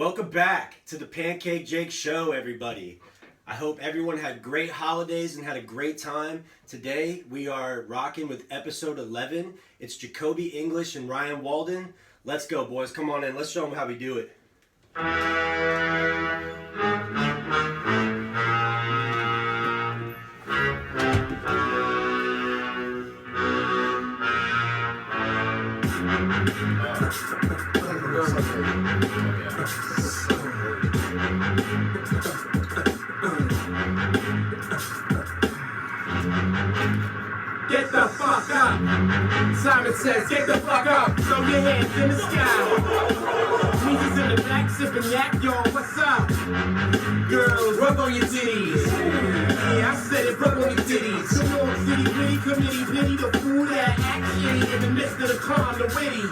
Welcome back to the Pancake Jake Show, everybody. I hope everyone had great holidays and had a great time. Today, we are rocking with episode 11. It's Jacoby English and Ryan Walden. Let's go, boys. Come on in. Let's show them how we do it. Get the fuck up. Simon says, get the fuck up. Throw your hands in the sky. Sneakers in the back, sipping yak, yo, what's up? Girls, rub on your titties. Yeah, I said it, rub on your titties. Come on, city, witty, committee, pity, the fool that action in the midst of the calm, the witty.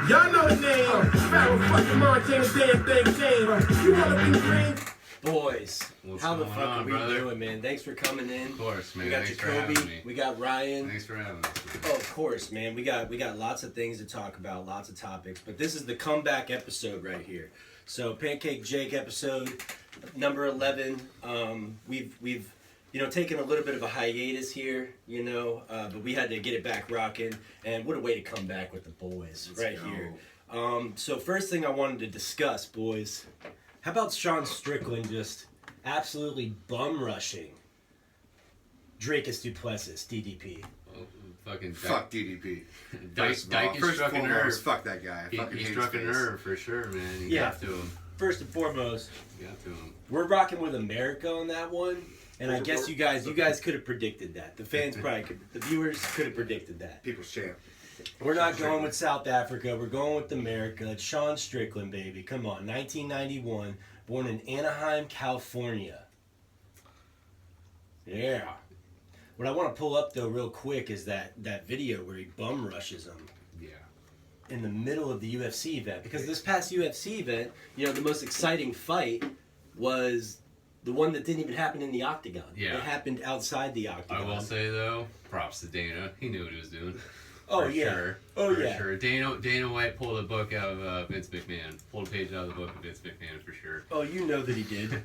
Y'all know the name. Pharaoh fucking Mon came, damn thing came. You wanna be green? Boys, What's how the going fuck on, are we brother? doing, man? Thanks for coming in. Of course, man. We got Thanks for having Jacoby, me. we got Ryan. Thanks for having us. Oh, of course, man. We got lots of things to talk about, lots of topics, but this is the comeback episode right here. So Pancake Jake episode number 11. We've taken a little bit of a hiatus here, but we had to get it back rocking, and what a way to come back with the boys. Let's go. Here. So first thing I wanted to discuss, boys, how about Sean Strickland just absolutely bum rushing Drakus Duplessis, DDP? Fuck DDP. Dyke struck a nerve. Fuck that guy. He struck a nerve for sure, man. You got to him. First and foremost, You got to him. we're rocking with America on that one, and I guess you guys could have predicted that. The fans probably could, the viewers could have predicted that. People's champ. We're not going with South Africa. We're going with America. It's Sean Strickland, baby. Come on, 1991, born in Anaheim, California. Yeah. What I want to pull up though, real quick, is that video where he bum rushes him. Yeah. In the middle of the UFC event, because this past UFC event, the most exciting fight was the one that didn't even happen in the octagon. Yeah. It happened outside the octagon. I will say though, props to Dana. He knew what he was doing. Oh For yeah. Sure. Oh For yeah. Sure. Dana White pulled a book out of Vince McMahon. Pulled a page out of the book of Vince McMahon for sure. Oh, you know that he did.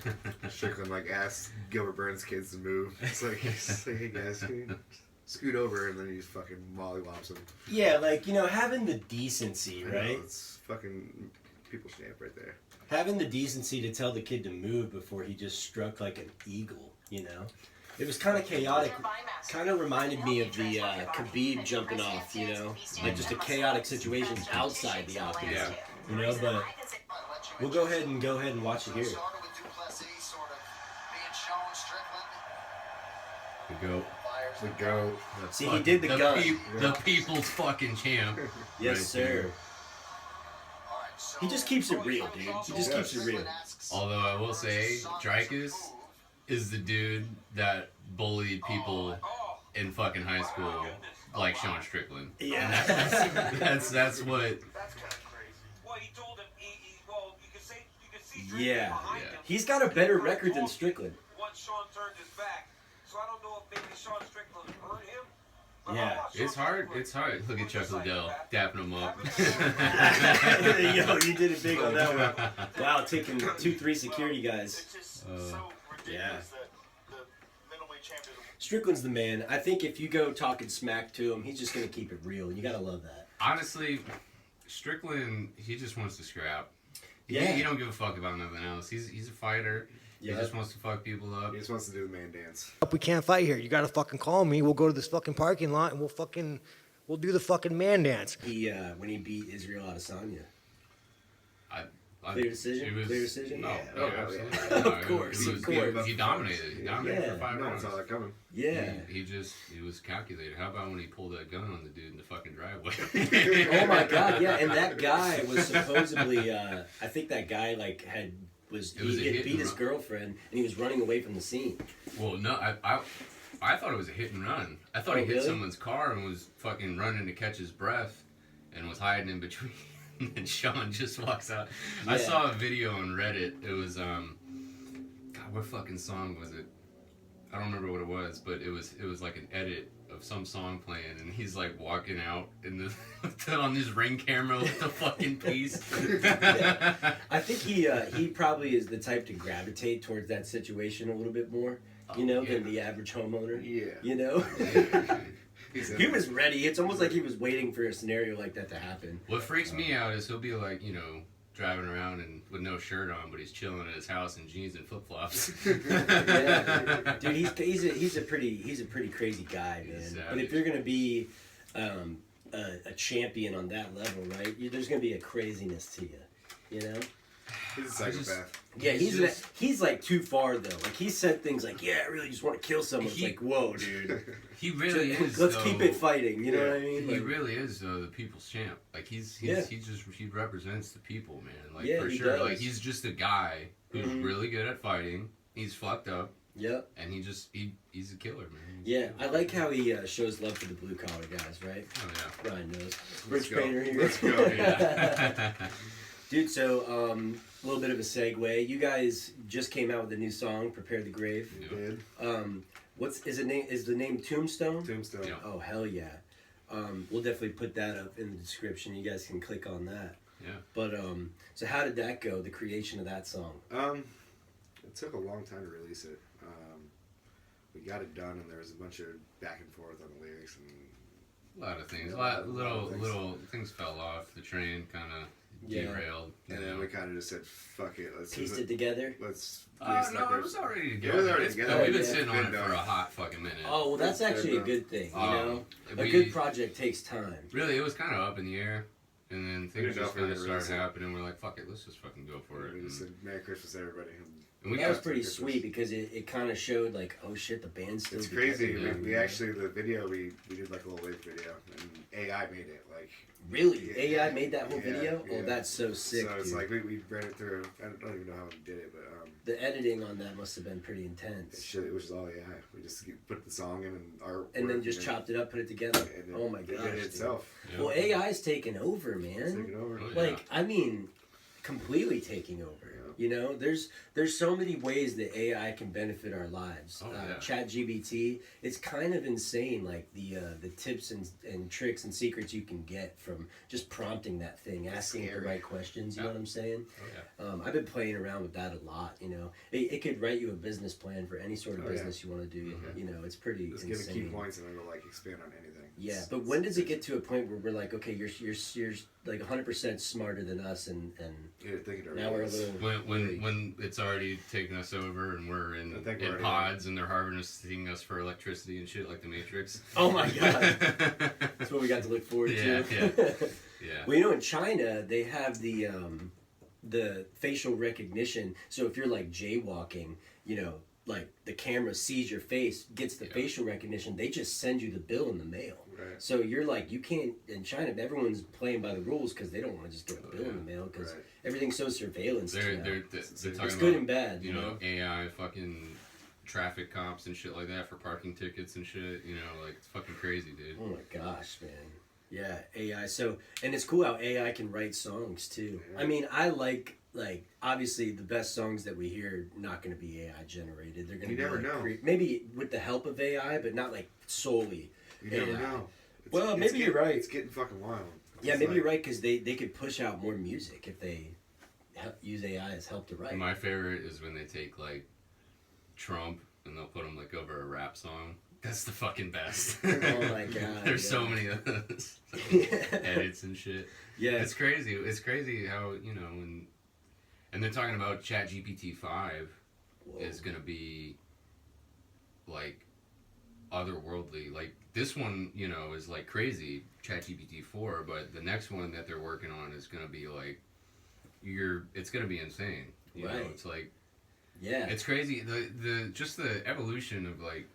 Strickland asked Gilbert Burns' kids to move. It's like, hey guys, can you scoot over, and then he just fucking mollywops him. Yeah, having the decency, I know, right? it's fucking people's champ right there. Having the decency to tell the kid to move before he just struck like an eagle, It was kind of chaotic. Kind of reminded me of the Khabib jumping off, like just a chaotic situation outside the octagon, But we'll go ahead and watch it here. The GOAT. The GOAT. See, he did the gun. The people's fucking champ. Yes, right sir. there. He just keeps it real, dude. He just keeps it real. Although I will say, Drakus is the dude that bullied people in fucking high school like Sean Strickland. Yeah. And that's what. Yeah. He's got a better record than Strickland. Yeah. It's hard. Look at Chuck Liddell dapping him up. Yo, you did it big on that one. Wow, taking 2-3 security guys. Yeah. Strickland's the man. I think if you go talking smack to him, he's just going to keep it real. You got to love that. Honestly, Strickland, he just wants to scrap. Yeah. He don't give a fuck about nothing else. He's a fighter. Yeah. He just wants to fuck people up. He just wants to do the man dance. We can't fight here. You gotta fucking call me. We'll go to this fucking parking lot and we'll do the fucking man dance. He when he beat Israel Adesanya. Clear decision? Clear decision? No, Yeah. no, absolutely. Of No, course, he of was- course. He dominated. He dominated Yeah. for 5 No, rounds. I saw that coming. Yeah. He was calculated. How about when he pulled that gun on the dude in the fucking driveway? Oh my god, yeah. And that guy was supposedly, I think that guy had beat his girlfriend and he was running away from the scene. Well, no, I thought it was a hit and run. I thought he hit someone's car and was fucking running to catch his breath and was hiding in between. And Sean just walks out. Yeah. I saw a video on Reddit. It was God, what fucking song was it? I don't remember what it was, but it was like an edit of some song playing, and he's like walking out in the on his Ring camera with the fucking piece. I think he probably is the type to gravitate towards that situation a little bit more, than the average homeowner. Yeah. He was ready. It's almost like he was waiting for a scenario like that to happen. What freaks me out is he'll be like, driving around and with no shirt on, but he's chilling at his house in jeans and flip flops. Yeah. Dude, he's a pretty crazy guy, man. But if you're gonna be a champion on that level, right? There's gonna be a craziness to you, He's a psychopath. Yeah, he's like too far though. Like he said things like, "Yeah, I really just want to kill someone." It's like, whoa, dude. He really is. Let's keep it fighting. You know what I mean? He really is the people's champ. Like he represents the people, man. Like for sure. Does. Like he's just a guy who's really good at fighting. He's fucked up. Yep. And he's a killer, man. Yeah, I like how he shows love for the blue collar guys, right? Oh yeah. Ryan knows. Let's Rich go. Painter here. Let's go. Yeah. Dude, so a little bit of a segue. You guys just came out with a new song, "Prepare the Grave." Did. Is the name Tombstone? Tombstone. Yeah. Oh hell yeah. We'll definitely put that up in the description. You guys can click on that. Yeah. But so how did that go? The creation of that song. It took a long time to release it. We got it done, and there was a bunch of back and forth on the lyrics, and A lot of things. Yeah, Little things fell off. The train kind of derailed. and then we kind of just said, "Fuck it, let's Pieced it together. let's." No, it was already together. It was already together. We've been Yeah. sitting on it Been for done. a hot fucking minute. Oh, well, that's actually a good thing. A we- good project takes time. Really, it was kind of up in the air, and then We things didn't know just if we were kind of gonna started release it. happening. We're like, fuck it, let's just fucking go for it. We just said, "Merry Christmas, everybody." And we That was got pretty Christmas. sweet because it kind of showed like, oh shit, the band's still It's together. crazy. Yeah. We actually the video we did like a little wave video, and AI made it. Like Really? Yeah. AI made that whole Yeah, video? Oh, yeah. that's so sick, so it's dude. like we ran it through. I don't even know how we did it, but The editing on that must have been pretty intense. it was all AI. We just put the song in and art, And then just chopped it up, put it together. And Oh my it gosh, did it dude. itself. Yeah. Well, AI's taken over, It's man. taken over. Oh, yeah. Like, I mean, completely taking over. Yeah. You know, there's so many ways that AI can benefit our lives. Oh, yeah. ChatGPT, it's kind of insane, like the tips and tricks and secrets you can get from just prompting that thing, asking it the scary. right questions. You know Yeah. what I'm saying? Oh, yeah. I've been playing around with that a lot. You know, it could write you a business plan for any sort of Oh, yeah. business you want to do. Mhm. You know, it's pretty Just give it key insane. points and it'll like expand on anything. Yeah, but when does it get to a point where we're like, okay, you're like 100% smarter than us, and You're thinking it now we're a already is. little When it's already taken us over and we're I in think we're already pods and they're harvesting us for electricity and shit like the Matrix. Oh my god, that's what we got to look forward Yeah, to. Yeah. Well, you know, in China they have the facial recognition. So if you're like jaywalking, you know, like the camera sees your face, gets the Yeah. facial recognition, they just send you the bill in the mail. Right. So you're like, you can't, in China, everyone's playing by the rules because they don't want to just get a bill in the mail because Right. everything's so surveillance. They're now. talking It's about, good and bad. you know, AI fucking traffic cops and shit like that for parking tickets and shit. You know, like it's fucking crazy, dude. Oh my gosh, man. Yeah, AI. So, and it's cool how AI can write songs too. Yeah. I mean, I like obviously the best songs that we hear not going to be AI generated. They're going to You be never like know. maybe with the help of AI, but not like solely. You never AI. know. Well, maybe you're right. It's getting fucking wild. Yeah, It's maybe like- you're right because they could push out more music if they use AI as help to write. My favorite is when they take like Trump and they'll put him like over a rap song. That's the fucking best. Oh my god. There's yeah. so many of those edits and shit. Yeah. It's crazy. It's crazy how, you know, and they're talking about ChatGPT 5 Whoa. is gonna be like otherworldly. Like this one, you know, is like crazy, ChatGPT 4, but the next one that they're working on is gonna be like it's gonna be insane. You know, Right. it's like Yeah. it's crazy. The just the evolution of like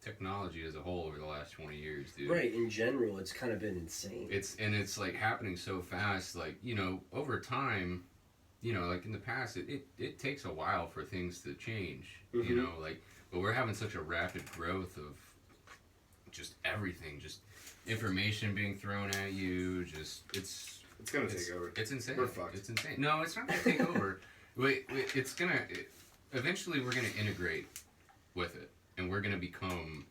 technology as a whole over the last 20 years, dude. Right. In general, it's kind of been insane. It's like happening so fast. Like, you know, over time, you know, like in the past, it takes a while for things to change. Mhm. You know, like, but we're having such a rapid growth of just everything, just information being thrown at you. Just It's gonna take over. It's insane. We're fucked. It's insane. No, it's not gonna take over. It's gonna eventually we're gonna integrate with it, and we're gonna become.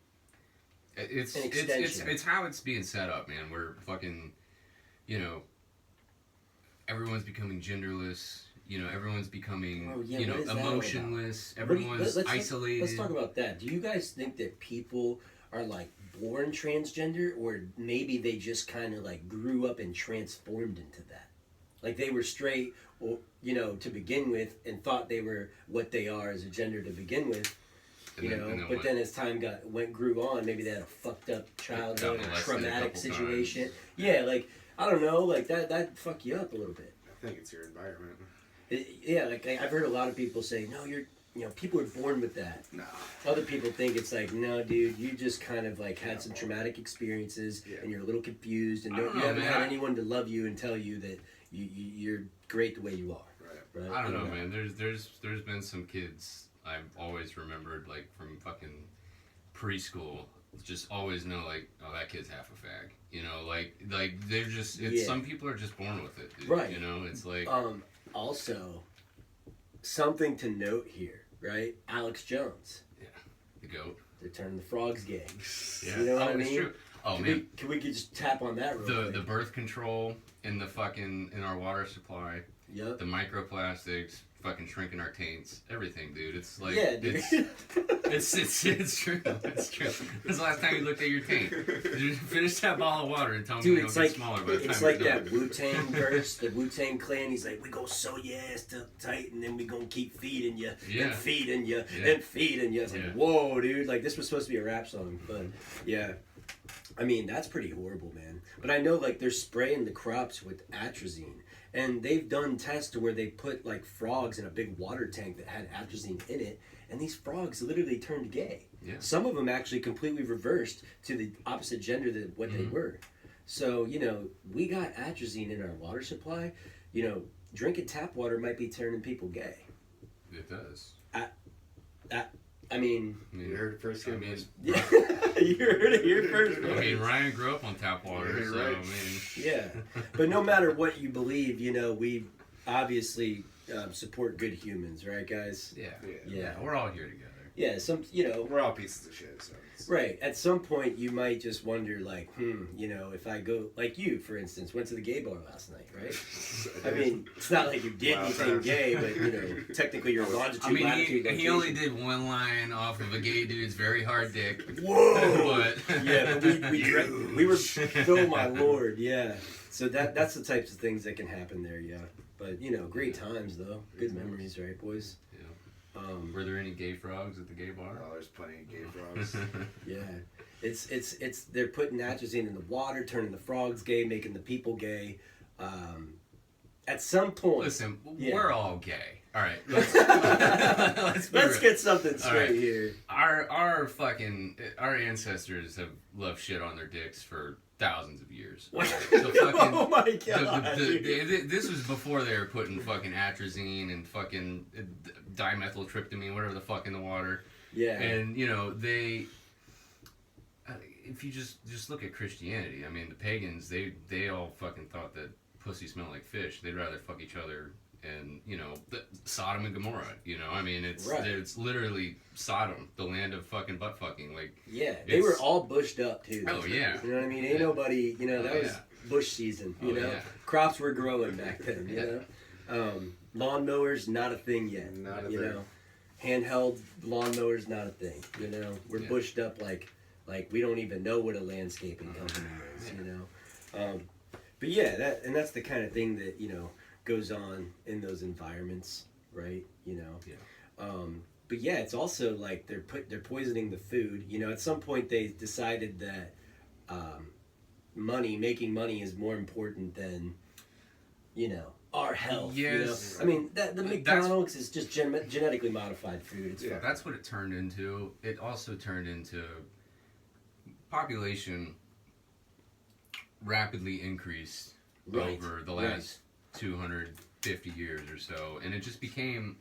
It's how it's being set up, man. We're fucking, you know, everyone's becoming genderless. You know, everyone's becoming, you know, emotionless. Everyone's isolated. Let's talk about that. Do you guys think that people are like born transgender, or maybe they just kind of like grew up and transformed into that? Like they were straight, or, you know, to begin with, and thought they were what they are as a gender to begin with. But then as time grew on, maybe they had a fucked up childhood, a traumatic situation. Times. Yeah, like I don't know, like that fuck you up a little bit. I think it's your environment. Like I've heard a lot of people say, no, people are born with that. No. Other people think it's like, no, dude, you just kind of like had some traumatic experiences, and you're a little confused, and you haven't had anyone to love you and tell you that you're great the way you are. Right? I don't know, man. There's been some kids I've always remembered, like from fucking preschool, just always know, like, oh, that kid's half a fag. You know, like they're just. Some people are just born with it, dude. Right. You know, it's like. Also, something to note here, right? Alex Jones. Yeah. The GOAT. They're turning the frogs gay. Yeah. You know what I mean? It's true. Oh, man. Can we just tap on that real quick? The birth control in our water supply. Yep. The microplastics, fucking shrinking our taints, everything, dude. It's like, yeah, dude. It's true. It's true. When's the last time you looked at your taint? You finish that bottle of water and tell me dude, it'll get smaller by the time it's you're like done. that Wu-Tang verse, the Wu-Tang Clan. He's like, we gonna sew your ass tight, and then we gonna keep feeding you, and feeding you, and feeding you. It's like, whoa, dude. Like, this was supposed to be a rap song, but yeah. I mean, that's pretty horrible, man. But I know, like, they're spraying the crops with atrazine. And they've done tests to where they put, like, frogs in a big water tank that had atrazine in it. And these frogs literally turned gay. Yeah. Some of them actually completely reversed to the opposite gender than what they were. So, you know, we got atrazine in our water supply. You know, drinking tap water might be turning people gay. It does. I mean... You heard it first. you heard it here first. I mean, Ryan grew up on tap water, so, right. I mean... Yeah. But no matter what you believe, you know, we obviously support good humans, right, guys? Yeah. We're all here together. Yeah, we're all pieces of shit, so right. At some point, you might just wonder, like, you know, if I go, like you, for instance, went to the gay bar last night, right? I mean, it's not like you did anything gay, but, you know, technically you're longitude, latitude, he only did one line off of a gay dude's very hard dick. Whoa! But Yeah, but we were, oh my lord, yeah. So that's the types of things that can happen there, yeah. But, you know, great times, though. Good memories, right, boys? Were there any gay frogs at the gay bar? Oh, there's plenty of gay frogs. Yeah, it's they're putting atrazine in the water, turning the frogs gay, making the people gay. At some point, Listen, we're all gay. All right, let's get something straight here. Our ancestors have loved shit on their dicks for thousands of years. Oh my god! This was before they were putting fucking atrazine and fucking dimethyltryptamine, whatever the fuck, in the water. Yeah. And you know, if you just look at Christianity, I mean, the pagans, they all fucking thought that pussy smelled like fish. They'd rather fuck each other. And, you know, Sodom and Gomorrah, you know, I mean, it's literally Sodom, the land of fucking butt fucking, like. Yeah, they were all bushed up, too. Oh, yeah. You know what I mean? Ain't nobody, you know, that was bush season, you know? Yeah. Crops were growing back then, you know? Lawnmowers, not a thing yet, you know? Handheld lawnmowers, not a thing, you know? We're bushed up like we don't even know what a landscaping company is, you know? But yeah, that's the kind of thing that, you know, goes on in those environments, right? You know. Yeah. But yeah, it's also like they're poisoning the food. You know, at some point they decided that making money is more important than, you know, our health. Yes. You know? I mean, the McDonald's is just genetically modified food. It's fine. That's what it turned into. It also turned into population rapidly increased over the last 250 years or so, and it just became,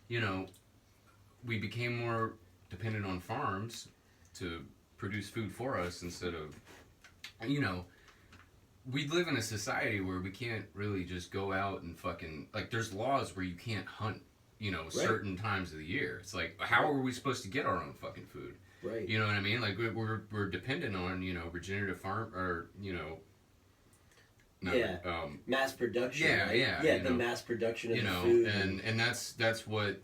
you know, we became more dependent on farms to produce food for us instead of, you know, we live in a society where we can't really just go out and fucking, like, there's laws where you can't hunt, you know, certain times of the year. It's like, how are we supposed to get our own fucking food? Right. You know what I mean? Like we're dependent on, you know, regenerative farm, or, you know. Mass production. Yeah, right? yeah. Yeah, you the know, mass production of you the know, food. and that's what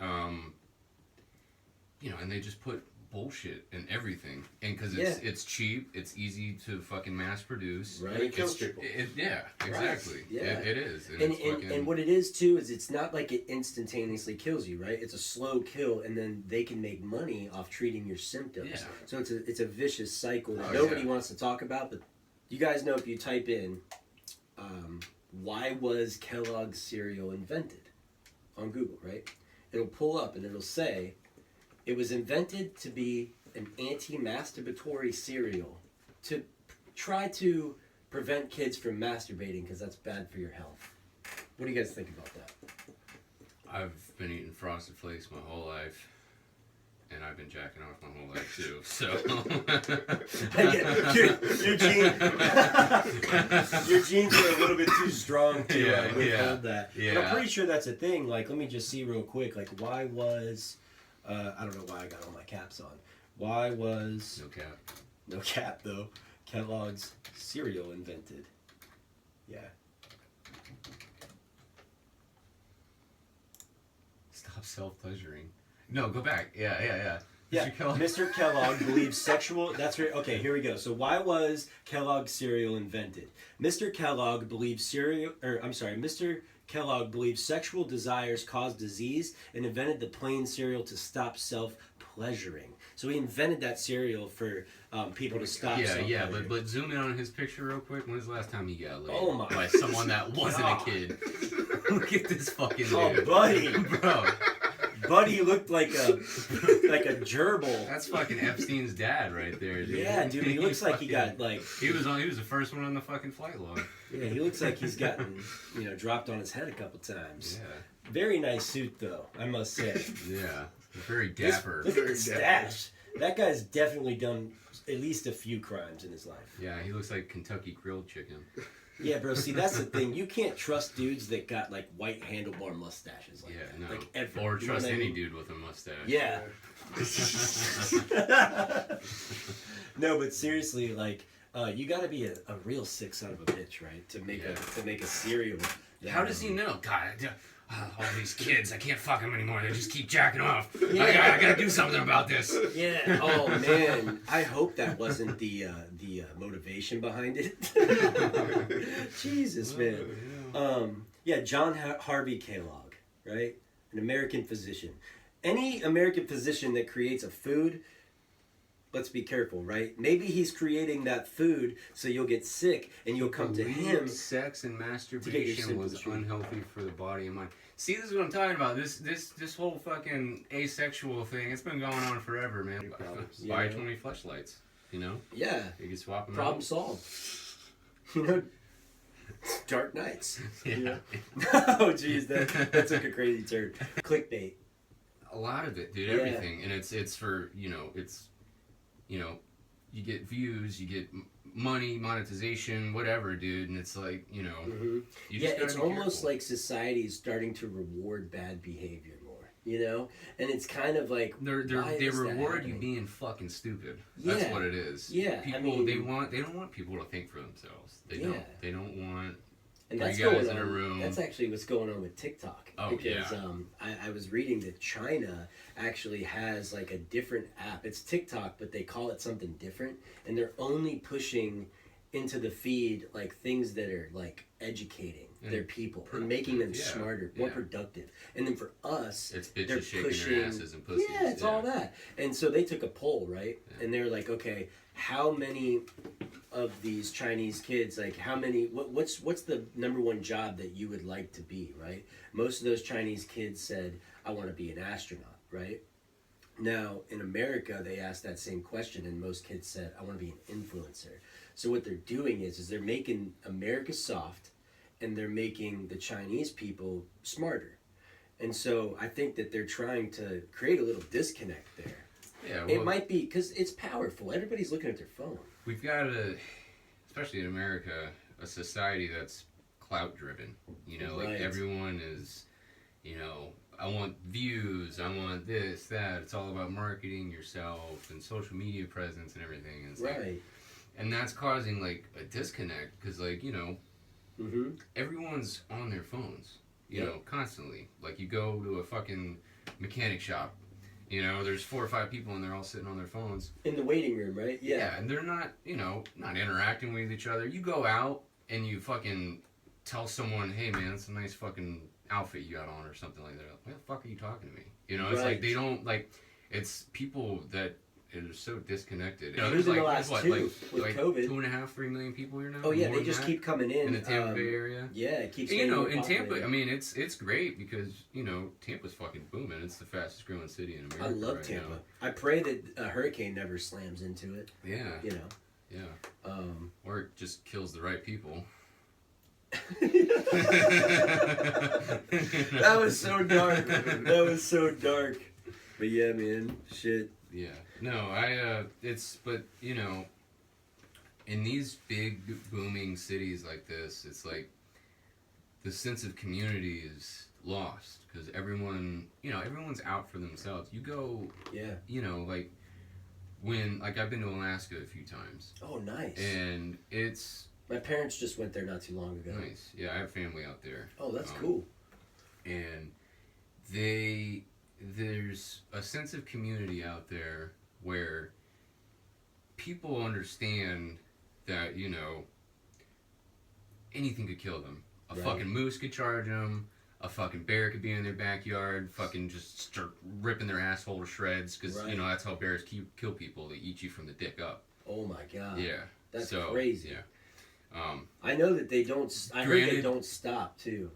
you know, and they just put bullshit in everything, and because it's cheap, it's easy to fucking mass produce. Right. And it kills people. Yeah, exactly. Right. Yeah. It is. And what it is too is it's not like it instantaneously kills you, right? It's a slow kill, and then they can make money off treating your symptoms. Yeah. So it's a vicious cycle that Oh, nobody yeah. wants to talk about. But you guys know, if you type in why was Kellogg's cereal invented on Google, right? It'll pull up and it'll say it was invented to be an anti-masturbatory cereal to try to prevent kids from masturbating because that's bad for your health. What do you guys think about that? I've been eating Frosted Flakes my whole life, and I've been jacking off my whole life too. So your genes are a little bit too strong to withhold that. Yeah. But I'm pretty sure that's a thing. Like, let me just see real quick. Like, why was I don't know why I got all my caps on. Why was no cap though? Kellogg's cereal invented. Yeah. Stop self-pleasuring. No, go back. Yeah. Yeah, Mr. Kellogg believes sexual. That's right. Okay, here we go. So, why was Kellogg's cereal invented? Mr. Kellogg believes Mr. Kellogg believes sexual desires cause disease and invented the plain cereal to stop self-pleasuring. So he invented that cereal for people to stop. Yeah. But zoom in on his picture real quick. When was the last time he got laid? Oh my by someone that wasn't God. a kid? Look at this fucking Oh, dude, buddy. bro. Buddy looked like a gerbil. That's fucking Epstein's dad right there, dude. Yeah, dude. He looks like he got like. He was the first one on the fucking flight log. Yeah, he looks like he's gotten dropped on his head a couple times. Yeah. Very nice suit though, I must say. Yeah. Very dapper. Look at the stash. That guy's definitely done at least a few crimes in his life. Yeah, he looks like Kentucky Grilled Chicken. Yeah, bro. See, that's the thing. You can't trust dudes that got like white handlebar mustaches. Like that. No. Like ever. Or You know trust what I any mean? dude with a mustache. Yeah. No, but seriously, like, you got to be a real sick son of a bitch, right? To make a cereal. How does he know? God, all these kids, I can't fuck them anymore. They just keep jacking off. Yeah. I gotta do something about this. Yeah. Oh man, I hope that wasn't the motivation behind it. Jesus, man. Yeah, John Harvey Kellogg, right? An American physician. Any American physician that creates a food, let's be careful, right? Maybe he's creating that food so you'll get sick and you'll come to him. Sex and to get your masturbation was symptoms treated. unhealthy for the body and mind. See, this is what I'm talking about. This whole fucking asexual thing. It's been going on forever, man. Buy 20 fleshlights. You know. Yeah. You can swap them Problem out. solved. You know. Dark Knights. Yeah. Oh, jeez, that took a crazy turn. Clickbait. A lot of it, dude. Yeah. Everything, and it's for you get views, you get money, monetization, whatever, dude, and it's like you just gotta It's be almost careful. like society is starting to reward bad behavior more, and it's kind of like They why is that reward you happening? being fucking stupid. That's Yeah. what it is. Yeah, People I mean- they don't want people to think for themselves. They don't. They don't want And three that's guys going in a on. room. That's actually what's going on with TikTok. Oh, because yeah. I was reading that China actually has like a different app. It's TikTok, but they call it something different, and they're only pushing into the feed like things that are like educating And their people and making them productive, yeah, smarter, more yeah. productive. And then for us, It's they're bitches shaking pushing their asses and pussies. Yeah, it's all that. And so they took a poll, right? Yeah. And they're like, okay, how many of these Chinese kids, like how many, what's the number one job that you would like to be, right? Most of those Chinese kids said, I want to be an astronaut, right? Now, in America, they asked that same question, and most kids said, I want to be an influencer. So what they're doing is they're making America soft, and they're making the Chinese people smarter. And so I think that they're trying to create a little disconnect there. Yeah, It might be because it's powerful. Everybody's looking at their phone. We've got especially in America, a society that's clout driven. Like Right. everyone is, I want views, I want this, that. It's all about marketing yourself and social media presence and everything. And it's Right. and that's causing like a disconnect because Mm-hmm. everyone's on their phones, you Yep. know, constantly. Like you go to a fucking mechanic shop, there's 4 or 5 people and they're all sitting on their phones. In the waiting room, right? Yeah. And they're not, not interacting with each other. You go out and you fucking tell someone, hey man, it's a nice fucking outfit you got on or something like that. Why the fuck are you talking to me? It's Right. like they don't, like, it's people that are so disconnected. Even There's the like, last what, two, like, with like COVID. 2.5, 3 million people here now? Oh yeah, More they than just that? keep coming in. In the Tampa Bay area? Yeah, it keeps And, getting more in Tampa, populated. I mean, it's great because, Tampa's fucking booming. It's the fastest growing city in America. I love right Tampa. now. I pray that a hurricane never slams into it. Yeah. Yeah. Or it just kills the right people. That was so dark. That was so dark. But yeah, man, shit. Yeah. No, but, in these big booming cities like this, it's like the sense of community is lost because everyone's out for themselves. You go, Yeah. like I've been to Alaska a few times. Oh, nice. And it's My parents just went there not too long ago. nice. Yeah, I have family out there. Oh, that's cool. And there's a sense of community out there where people understand that, anything could kill them. A Right. fucking moose could charge them. A fucking bear could be in their backyard, fucking just start ripping their asshole to shreds, because, Right. that's how bears kill people. They eat you from the dick up. Oh my god. Yeah. That's So, crazy. Yeah. I know that they don't. I heard they Granted, don't stop too.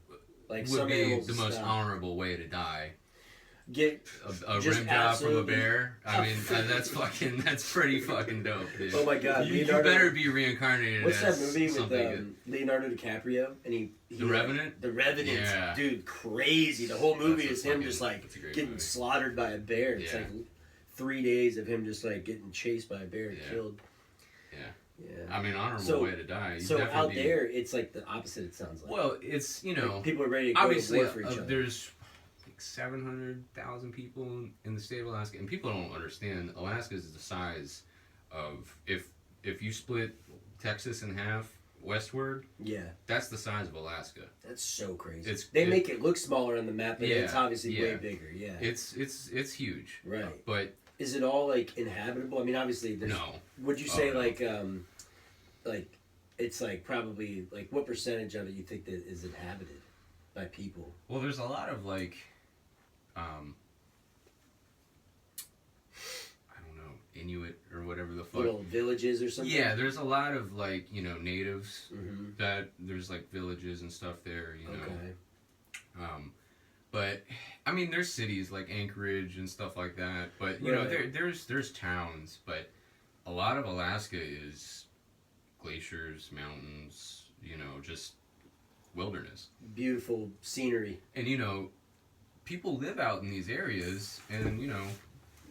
Like would some be animals the most stop. honorable way to die. Get A Just rim job from a absolutely- bear. I mean, that's pretty fucking dope, dude. Oh my god, You Leonardo. better be reincarnated What's that as movie with something Leonardo DiCaprio and he The Revenant? The Revenant, Yeah. dude, crazy. The whole movie That's is a him fucking- just like that's a great getting movie. slaughtered by a bear. It's Yeah. like 3 days of him just like getting chased by a bear and Yeah. killed. Yeah. Yeah. I mean, honorable So- way to die. You So definitely out be- there, it's like the opposite. It sounds like. Well, it's, Like, people are ready to go obviously, to war for each other. there's like 700,000 people in the state of Alaska, and people don't understand. Alaska is the size of if you split Texas in half westward, Yeah, that's the size of Alaska. that's so crazy. It's- they it- make it look smaller on the map, but it's Yeah, obviously way yeah. bigger. Yeah. It's huge. Right. But Is it all like inhabitable? I mean, obviously, there's. no. Would you say Oh, no. like it's like probably like what percentage of it you think that is inhabited by people? Well, there's a lot of like, I don't know, Inuit or whatever the fuck. Little villages or something. Yeah, there's a lot of like, natives Mm-hmm. that there's like villages and stuff there, Okay. But I mean, there's cities like Anchorage and stuff like that. But you know, Right. there's towns. But a lot of Alaska is glaciers, mountains. Just wilderness. Beautiful scenery. And people live out in these areas, and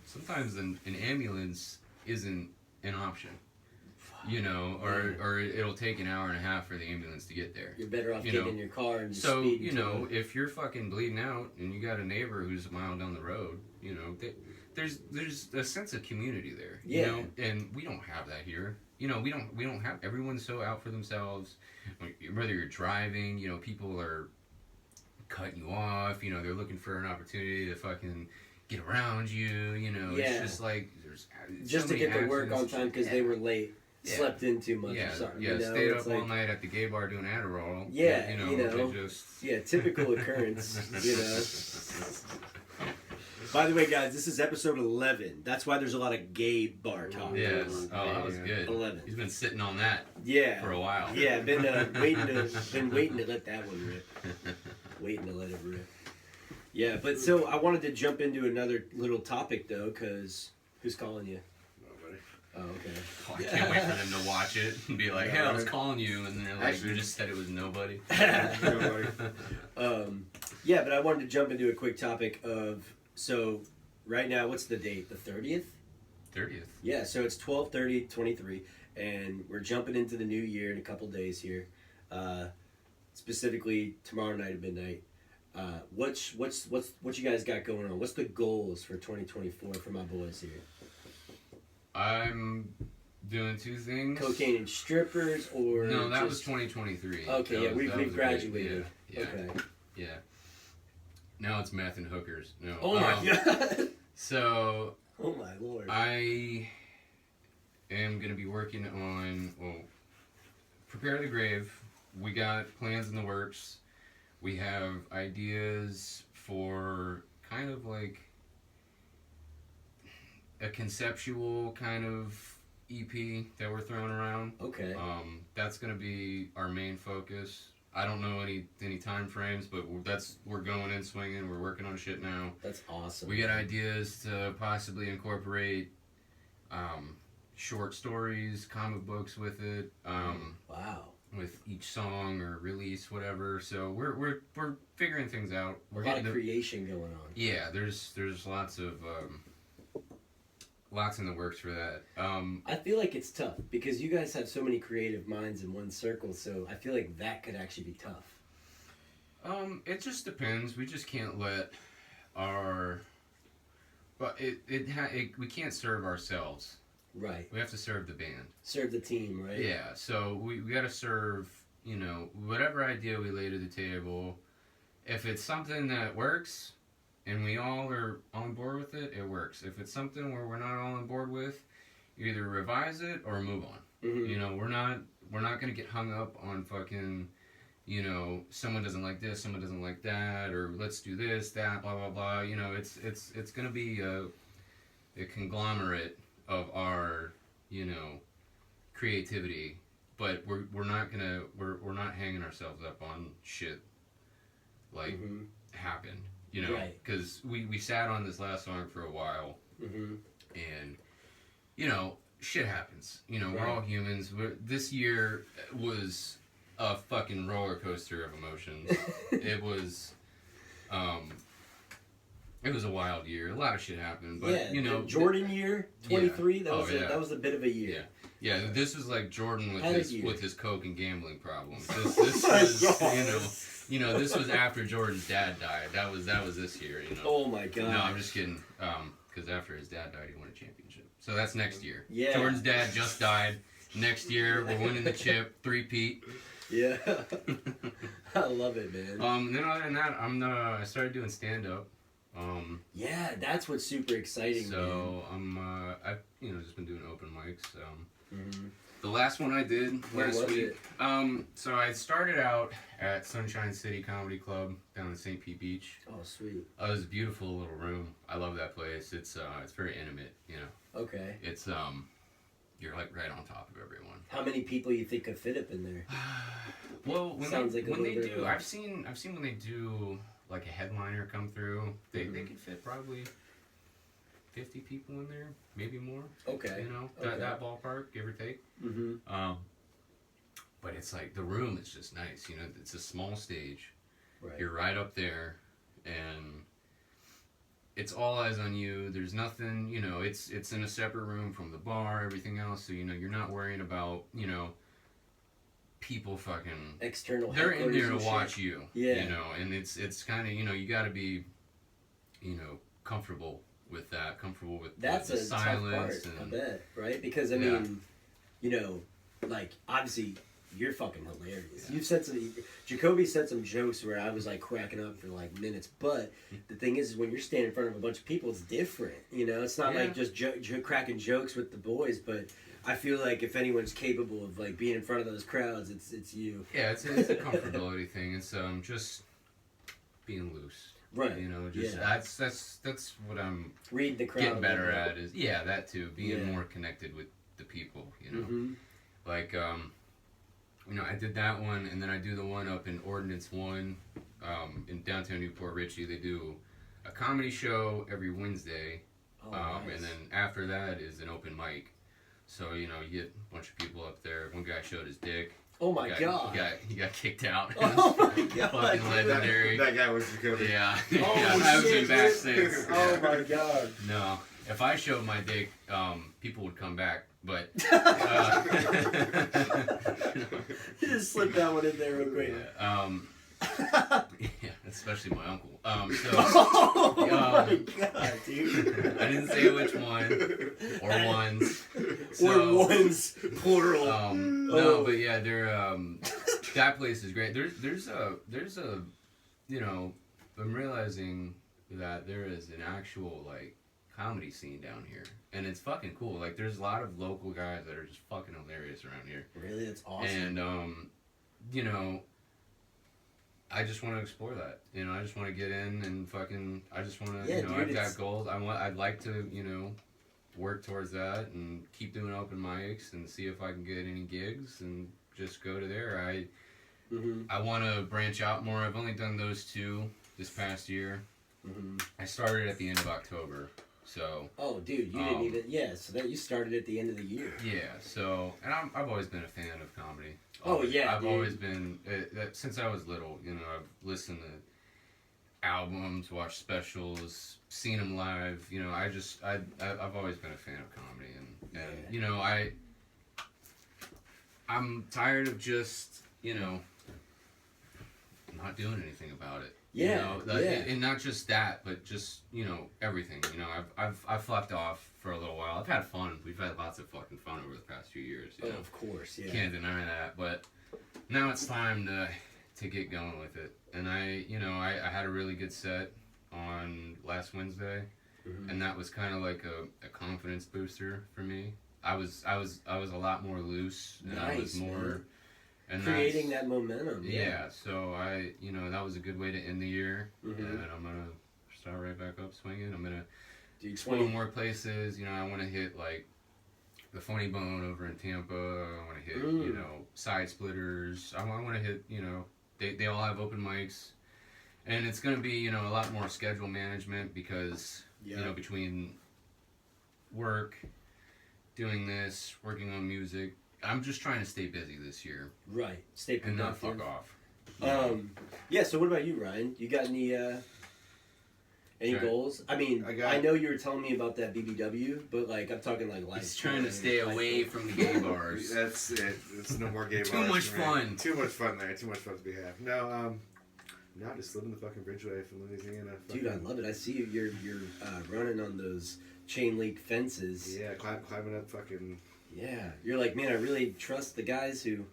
sometimes an ambulance isn't an option. Or it'll take an hour and a half for the ambulance to get there. You're better off You getting know, in your car and just So, speeding to it. if you're fucking bleeding out and you got a neighbor who's a mile down the road, there's a sense of community there. Yeah. And we don't have that here. We don't have, everyone's so out for themselves. Whether you're driving, people are cutting you off, they're looking for an opportunity to fucking get around you, Yeah. it's just like, there's Just so to many get to work on accidents. time because they were late, Yeah. slept in too much Yeah, or something. yeah, you know? stayed It's up all like- night at the gay bar doing Adderall. Yeah, They just... Yeah, typical occurrence, By the way, guys, this is episode 11. That's why there's a lot of gay bar talk. Yes. Oh, that was Yeah. good. 11. He's been sitting on that Yeah. for a while. Yeah, been waiting to let that one rip. Waiting to let it rip. Yeah, but so I wanted to jump into another little topic though, because who's calling you? Nobody. Oh, okay. Oh, I can't wait for them to watch it and be like, "Hey, I was calling you," and they're like, Actually- "You just said it was nobody." Nobody. Yeah, but I wanted to jump into a quick topic of so right now, what's the date? The 30th? 30th. Yeah, so it's 12/30/23, and we're jumping into the new year in a couple days here. Specifically tomorrow night at midnight. What you guys got going on? What's the goals for 2024 for my boys here? I'm doing two things. Cocaine and strippers, or no? That was just... 2023. Okay, yeah, we've graduated. Yeah. Okay. Yeah. Now it's meth and hookers. No. Oh my god. So. Oh my lord. I am gonna be working on Prepare the Grave. We got plans in the works. We have ideas for kind of like a conceptual kind of EP that we're throwing around. Okay. That's gonna be our main focus. I don't know any time frames, but we're going in swinging. We're working on shit now. That's awesome. We got ideas to possibly incorporate short stories, comic books with it. Wow. With each song or release, whatever. So we're figuring things out. We're a lot getting of creation going on. Yeah, there's lots of lots in the works for that. I feel like it's tough because you guys have so many creative minds in one circle. So I feel like that could actually be tough. It just depends. We just can't let our, but we can't serve ourselves. Right. We have to serve the band. Serve the team, right? Yeah, so we got to serve, whatever idea we lay to the table. If it's something that works and we all are on board with it, it works. If it's something where we're not all on board with, either revise it or move on. Mm-hmm. We're not going to get hung up on fucking, someone doesn't like this, someone doesn't like that, or let's do this, that, blah, blah, blah. It's going to be a conglomerate of our, creativity, but we're not hanging ourselves up on shit like happened, Right. because we sat on this last song for a while, and shit happens. We're all humans. This year was a fucking roller coaster of emotions. It was a wild year. A lot of shit happened, but the Jordan year 23. Yeah. That was a bit of a year. Yeah. This was like Jordan with his coke and gambling problems. This was this was after Jordan's dad died. That was this year. Oh my god. No, I'm just kidding. Because after his dad died, he won a championship. So that's next year. Yeah. Jordan's dad just died. Next year we're winning the chip, 3-peat. Yeah. I love it, man. And then other than that, I started doing stand up. Yeah, that's what's super exciting. So I've just been doing open mics. The last one I did last week. So I started out at Sunshine City Comedy Club down in St. Pete Beach. Oh, sweet. It was a beautiful little room. I love that place. It's very intimate. Okay. It's you're like right on top of everyone. How many people you think could fit up in there? Well, when they do, of... I've seen when they do like a headliner come through, they could fit probably 50 people in there, maybe more. Okay. That ballpark, give or take. But it's like the room is just nice. It's a small stage. Right. You're right up there, and it's all eyes on you. There's nothing. It's in a separate room from the bar, everything else. So you're not worrying about people fucking external. They're in there to shit. watch you. Yeah. And it's kind of you got to be comfortable with that, comfortable with that's the a silence. Tough part, I bet, right? Because I mean, like obviously you're fucking hilarious. Yeah. You've said Jacoby said some jokes where I was like cracking up for like minutes. But the thing is when you're standing in front of a bunch of people, it's different. It's not like just cracking jokes with the boys, but. I feel like if anyone's capable of like being in front of those crowds, it's you. Yeah, it's a comfortability thing. It's just being loose. Right. That's what I'm read the crowd getting better at is that too, being more connected with the people. Like I did that one, and then I do the one up in Ordnance 1 in downtown Newport Richey. They do a comedy show every Wednesday, nice. And then after that is an open mic. So you get a bunch of people up there. One guy showed his dick. Oh my god! He got kicked out. Oh my god! Fucking legendary. That guy was Jacoby. Yeah. Oh I haven't shit! been back since. Oh my god! No, if I showed my dick, people would come back. But you just slipped that one in there real quick. Yeah, especially my uncle. Oh my god, dude. I didn't say which one or ones. Or ones, plural. No, but yeah, that place is great. There's a, I'm realizing that there is an actual like comedy scene down here, and it's fucking cool. Like, there's a lot of local guys that are just fucking hilarious around here. Really, that's awesome. And I just want to explore that. I just want to get in and fucking. I just want to. Dude, I've got goals. I'd like to. Work towards that and keep doing open mics and see if I can get any gigs and just go to there. I want to branch out more. I've only done those 2 this past year. I started at the end of October, so. Oh, dude, you didn't even. Yeah, so that you started at the end of the year. Yeah, so, and I've always been a fan of comedy. Oh yeah, I've dude. always been since I was little. I've listened to albums, watched specials, seen them live. I've always been a fan of comedy, and I'm tired of just not doing anything about it. Yeah, And not just that, but just everything. I've flopped off for a little while. I've had fun. We've had lots of fucking fun over the past few years. Oh, of course, yeah. Can't deny that. But now it's time to get going with it. And I had a really good set on last Wednesday, and that was kind of like a confidence booster for me. I was a lot more loose, and I was more. Man. And creating that momentum. Yeah, so that was a good way to end the year, and I'm gonna start right back up swinging. I'm gonna explore more places. I want to hit like the Funny Bone over in Tampa. I want to hit Side Splitters. I want to hit they all have open mics, and it's gonna be a lot more schedule management because between work, doing this, working on music. I'm just trying to stay busy this year. Right. Stay productive. And not fuck off. Yeah, so what about you, Ryan? You got any goals? I mean, I know you were telling me about that BBW, but like I'm talking like life. He's trying to stay away from the gay bars. That's it. It's no more gay bars. Too much fun. Too much fun there. Too much fun to be had. No, now just living the fucking Bridgeway from Louisiana. Dude, I love it. I see you're running on those chain link fences. Yeah, climbing up fucking. Yeah, you're like, man, I really trust the guys who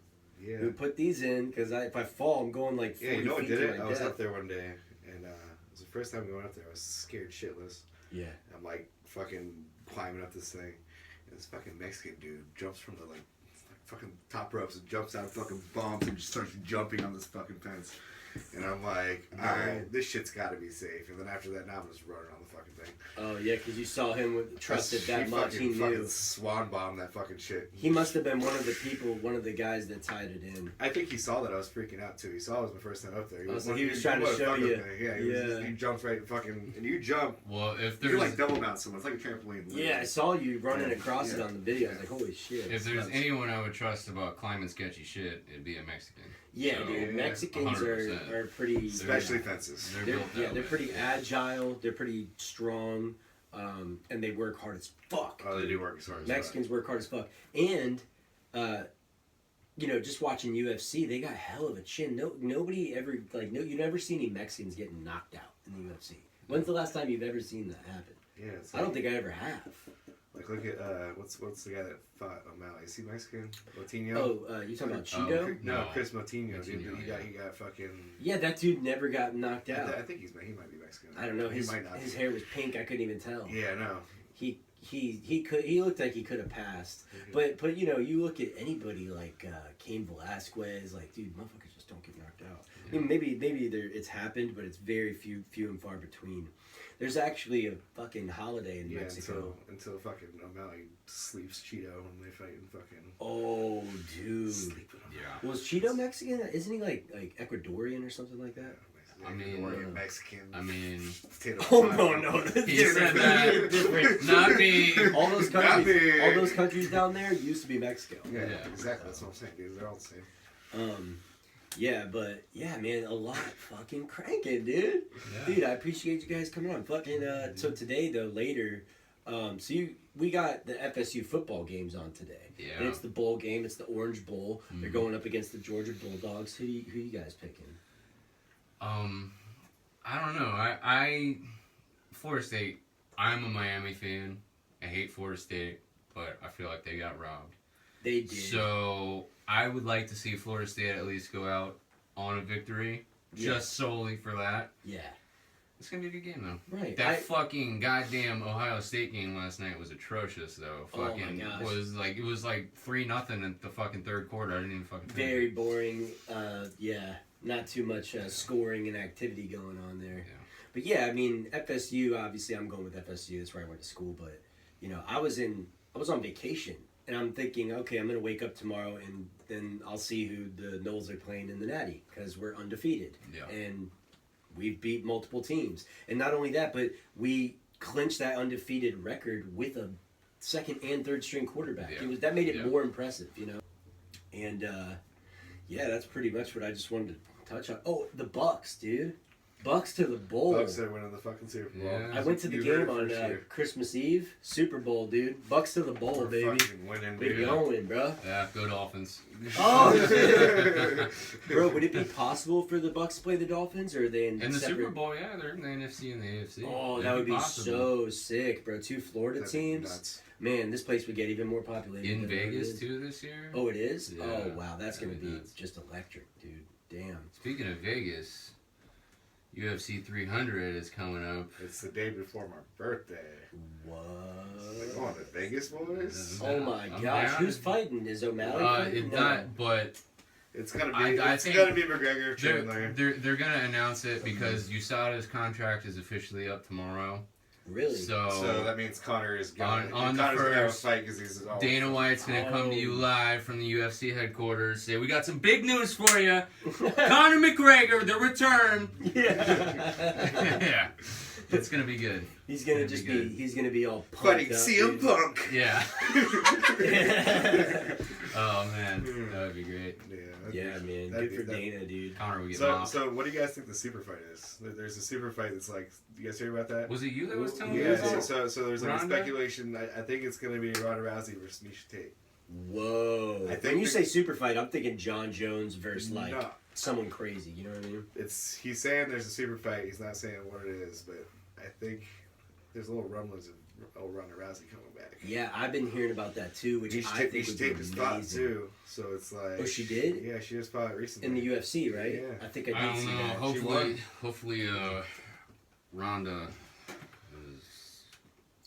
put these in, because if I fall, I'm going like 40 feet. feet did it? to my I was death. up there one day, and it was the first time going up there. I was scared shitless. Yeah. I'm like fucking climbing up this thing, and this fucking Mexican dude jumps from the like fucking top ropes and jumps out, fucking bombs, and just starts jumping on this fucking fence. And I'm like, alright, this shit's gotta be safe. And then after that, now I'm just running on the fucking thing. Oh, yeah, because you saw him trusted that much. He knew. Fucking swan bombed that fucking shit. He must have been one of the guys that tied it in. I think he saw that I was freaking out too. He saw it was my first time up there. He was trying to show you. Yeah, he jumped right fucking, and you jump. Well, if there's you like double mount someone, it's like a trampoline. Yeah, I saw you running across it on the video. I was like, holy shit. If there's anyone I would trust about climbing sketchy shit, it'd be a Mexican. Yeah, dude, Mexicans are pretty. Especially fences. They're pretty agile. They're pretty strong. And they work hard as fuck. Oh, they do work as hard as fuck. Mexicans work hard as fuck. And, just watching UFC, they got hell of a chin. Nobody ever, you never see any Mexicans getting knocked out in the UFC. When's the last time you've ever seen that happen? Yeah, I don't think I ever have. Like, look at, what's the guy that fought O'Malley? Is he Mexican? Moutinho? Oh, you talking about Cheeto? No, Chris Moutinho. Moutinho, He got fucking... Yeah, that dude never got knocked out. I think he might be Mexican. I don't know. His hair was pink. I couldn't even tell. Yeah, no. He looked like he could have passed. But you look at anybody like Cain Velasquez, like, dude, motherfuckers just don't get knocked out. Yeah. I mean, maybe it's happened, but it's very few and far between. There's actually a fucking holiday in Mexico. Until fucking O'Malley sleeps Cheeto when they fight and fucking... Oh, dude. Yeah. Was Cheeto Mexican? Isn't he like Ecuadorian or something like that? I mean, Mexican. I mean... Oh, no. He said that. Different. Not me. All those countries down there used to be Mexico. Yeah, exactly. That's what I'm saying, dude. They're all the same. Yeah, but yeah, man, a lot fucking cranking, dude. Yeah. Dude, I appreciate you guys coming on. Fucking so today though, later, we got the FSU football games on today. Yeah. And it's the bowl game. It's the Orange Bowl. They're going up against the Georgia Bulldogs. Who you guys picking? I don't know. I Florida State. I'm a Miami fan. I hate Florida State, but I feel like they got robbed. They did. So I would like to see Florida State at least go out on a victory, just solely for that. Yeah. It's gonna be a good game though. Right. That fucking goddamn Ohio State game last night was atrocious though. Fucking gosh. it was like 3-0 in the fucking third quarter. I didn't even fucking finish Very it. boring. Yeah. Not too much scoring and activity going on there. Yeah. But yeah, I mean, FSU, obviously I'm going with FSU. That's where I went to school. But, you know, I was on vacation. And I'm thinking, okay, I'm going to wake up tomorrow and then I'll see who the Knowles are playing in the Natty. Because we're undefeated. Yeah. And we've beat multiple teams. And not only that, but we clinched that undefeated record with a second and third string quarterback. Yeah. That made it more impressive, you know. And yeah, that's pretty much what I just wanted to touch on. Oh, the Bucks, dude. Bucks to the bowl. Bucks are winning the fucking Super Bowl. Yeah. I went to the You game heard it on first here. Christmas Eve, Super Bowl, dude. Bucks to the bowl, We're baby. fucking winning, We're dude. going, bro. Yeah, go Dolphins. Oh, shit. Bro, would it be possible for the Bucks to play the Dolphins, or are they in In the separate... Super Bowl, yeah, they're in the NFC and the AFC. Oh, It'd that would be possible. so sick, bro. Two Florida That'd be teams. nuts. Man, this place would get even more populated. In than it Vegas is. too this year. Oh, it is? Yeah. Oh, wow. That's going to That'd be be nuts. just electric, dude. Damn. Speaking of Vegas, UFC 300 is coming up. It's the day before my birthday. What? Like, going to Vegas, boys? Oh, my I'm gosh. down. Who's fighting? Is O'Malley fighting? It's No. not, but It's gonna I be. It's think gonna be McGregor, Chandler. they're gonna announce it because USADA's contract is officially up tomorrow. Really? So that means Connor is going. On the Connor's gonna have a first, fight because he's all. Dana White's gonna come to you live from the UFC headquarters. Say, we got some big news for you. Conor McGregor, the return. Yeah. Yeah, it's gonna be good. He's gonna It'd just be be. good. He's gonna be all pumped Fighting up, CM dude. Punk. Yeah. Oh man, that would be great. Yeah, man. Good for Dana, dude. Connor would get So, mopped. so what do you guys think the super fight is? There's a super fight that's like. You guys hear about that? Was it you that was telling me Yeah. about? So there's like a Ronda? speculation. I think it's gonna be Ronda Rousey versus Miesha Tate. Whoa. I think When you the- say super fight, I'm thinking John Jones versus like No. someone crazy. You know what I mean? He's saying there's a super fight. He's not saying what it is, but I think there's a little rumblings of Ronda Rousey coming back. Yeah, I've been hearing about that too, which I think would be just fought amazing. too. So it's like. Oh, she did? Yeah, she just fought recently. In the UFC, right? Yeah. I think I I did don't see know. that. Hopefully, Ronda is.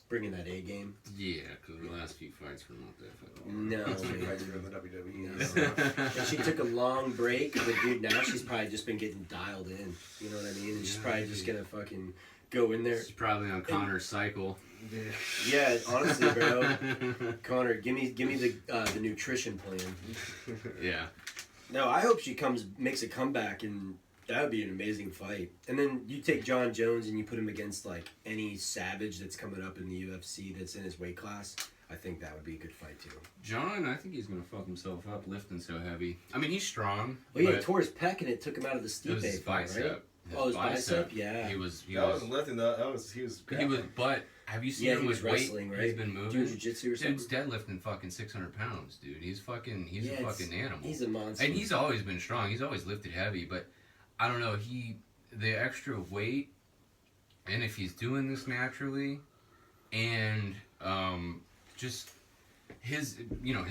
Bringing that A game. Yeah, because the last few fights were not that fucking. No, She fights man. for the WWE. No. And she took a long break, but dude, now she's probably just been getting dialed in. You know what I mean? And she's Yeah, probably just gonna fucking go in there. She's probably on Connor's cycle. Yeah, honestly, bro. Connor, give me the nutrition plan. Yeah. No, I hope she makes a comeback, and that would be an amazing fight. And then you take John Jones and you put him against like any savage that's coming up in the UFC that's in his weight class. I think that would be a good fight too. John, I think he's gonna fuck himself up lifting so heavy. I mean, he's strong. Well, yeah, but he tore his pec and it took him out of the it was his Stipe fight, bicep. right? Oh, his bicep? Yeah. He was. That wasn't lifting though. He was. He was. But have you seen Yeah, him he with was weight? wrestling, right? He's been moving. Doing jiu-jitsu or something. Dude's deadlifting fucking 600 pounds, dude. He's a fucking animal. He's a monster. And he's always been strong. He's always lifted heavy, but I don't know. The extra weight, and if he's doing this naturally, and just his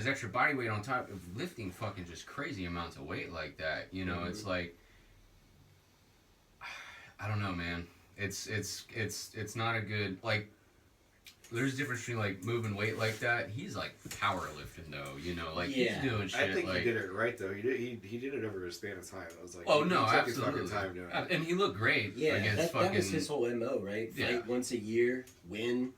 extra body weight on top of lifting fucking just crazy amounts of weight like that. You know, it's like I don't know, man. It's not a good like. There's a difference between like moving weight like that. He's like powerlifting though, you know, like Yeah. he's doing shit. I think like, he did it right though. He did it over a span of time. I was like, oh he no, took absolutely. his fucking time doing it. And he looked great. Yeah, against that was his whole MO, right? Yeah. Fight once a year, win,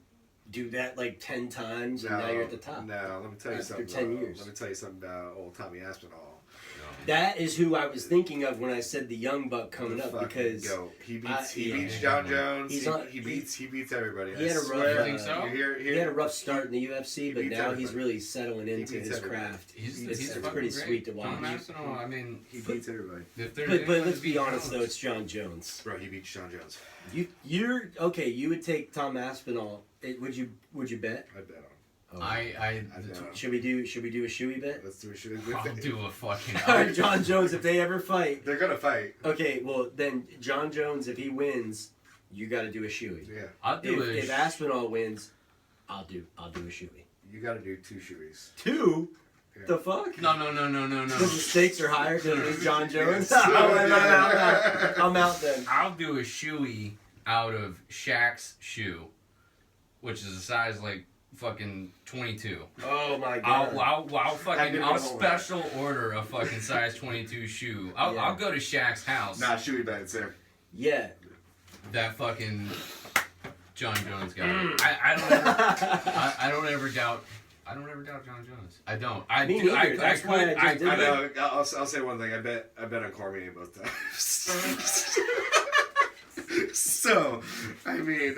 do that like 10 times, and now you're at the top. No, let me tell you After something. 10 years. Let me tell you something about old Tommy Aspinall. That is who I was thinking of when I said the young buck coming up, Fucking because goat. He yeah. beats John Jones. He he's beats everybody. he had I a rough, swear. You think so? he had a rough start in the UFC, but beats now he's everybody. really settling into beats his everybody. craft. He's it's fucking pretty great. sweet to Tom watch. Aspinall, I mean, He beats everybody. if there's But anyone let's to be beat honest though, Jones- it's John Jones. Bro, he beats John Jones. You're okay. You would take Tom Aspinall. Would you bet? I bet on. I Should we do a shoey bet? Let's do a shit. I'll do a fucking. All right, John Jones, if they ever fight. They're gonna fight. Okay, well then John Jones, if he wins, you got to do a shoey. Yeah. I'll do If Aspinall wins, I'll do a shoey. You gotta do 2 shoeys. 2? Yeah. The fuck? No. Because the stakes are higher because it's John Jones. Yes. I'm out then. I'll do a shoey out of Shaq's shoe, which is a size like fucking 22. Oh my god. I'll special order a fucking size 22 shoe. I'll go to Shaq's house. Nah, shoey bet, it's there. Yeah. That fucking John Jones guy. I don't ever doubt John Jones. I don't. Me neither. That's why I just did I it. know. I'll say one thing. I bet on Cormier both times. So, I mean,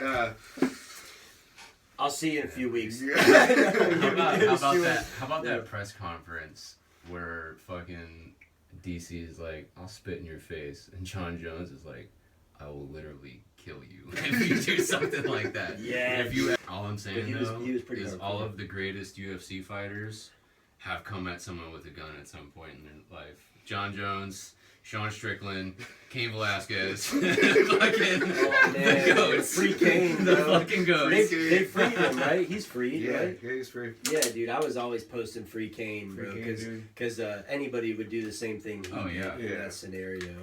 I'll see you in a few weeks. How about that press conference where fucking DC is like, I'll spit in your face, and John Jones is like, I will literally kill you if you do something like that. Yeah. All I'm saying He was pretty is hardcore. all of the greatest UFC fighters have come at someone with a gun at some point in their life. John Jones, Sean Strickland, Cain Velasquez, fucking man. the goats. Free Cain, The bro. fucking goats. They freed him, right? He's freed, yeah, right? he's free. Yeah, dude, I was always posting Free Cain, bro, Free Cain, dude. because anybody would do the same thing he Oh, did yeah. in Yeah. that scenario.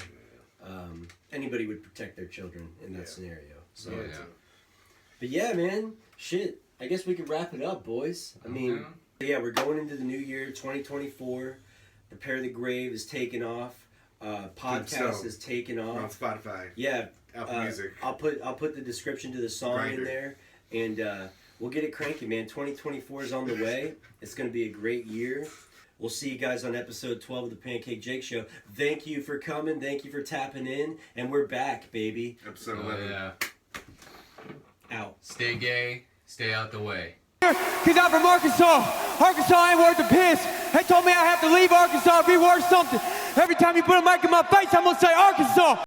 Anybody would protect their children in that Yeah. scenario. So, Oh, yeah. But yeah, man, shit. I guess we could wrap it up, boys. I mean, yeah, we're going into the new year, 2024. Prepare the Grave is taking off. Podcast so. is taking We're on off. Spotify, Yeah, Apple Music. I'll put the description to the song in Grindr. there, and we'll get it cranky, man. 2024 is on the way. It's gonna be a great year. We'll see you guys on episode 12 of the Pancake Jake Show. Thank you for coming. Thank you for tapping in, and we're back, baby. Episode Oh, 11. yeah. Out. Stay gay, stay out the way. Cause I'm from Arkansas. Arkansas ain't worth the piss. They told me I have to leave Arkansas if he worth something. Every time you put a mic in my face, I'm gonna say Arkansas.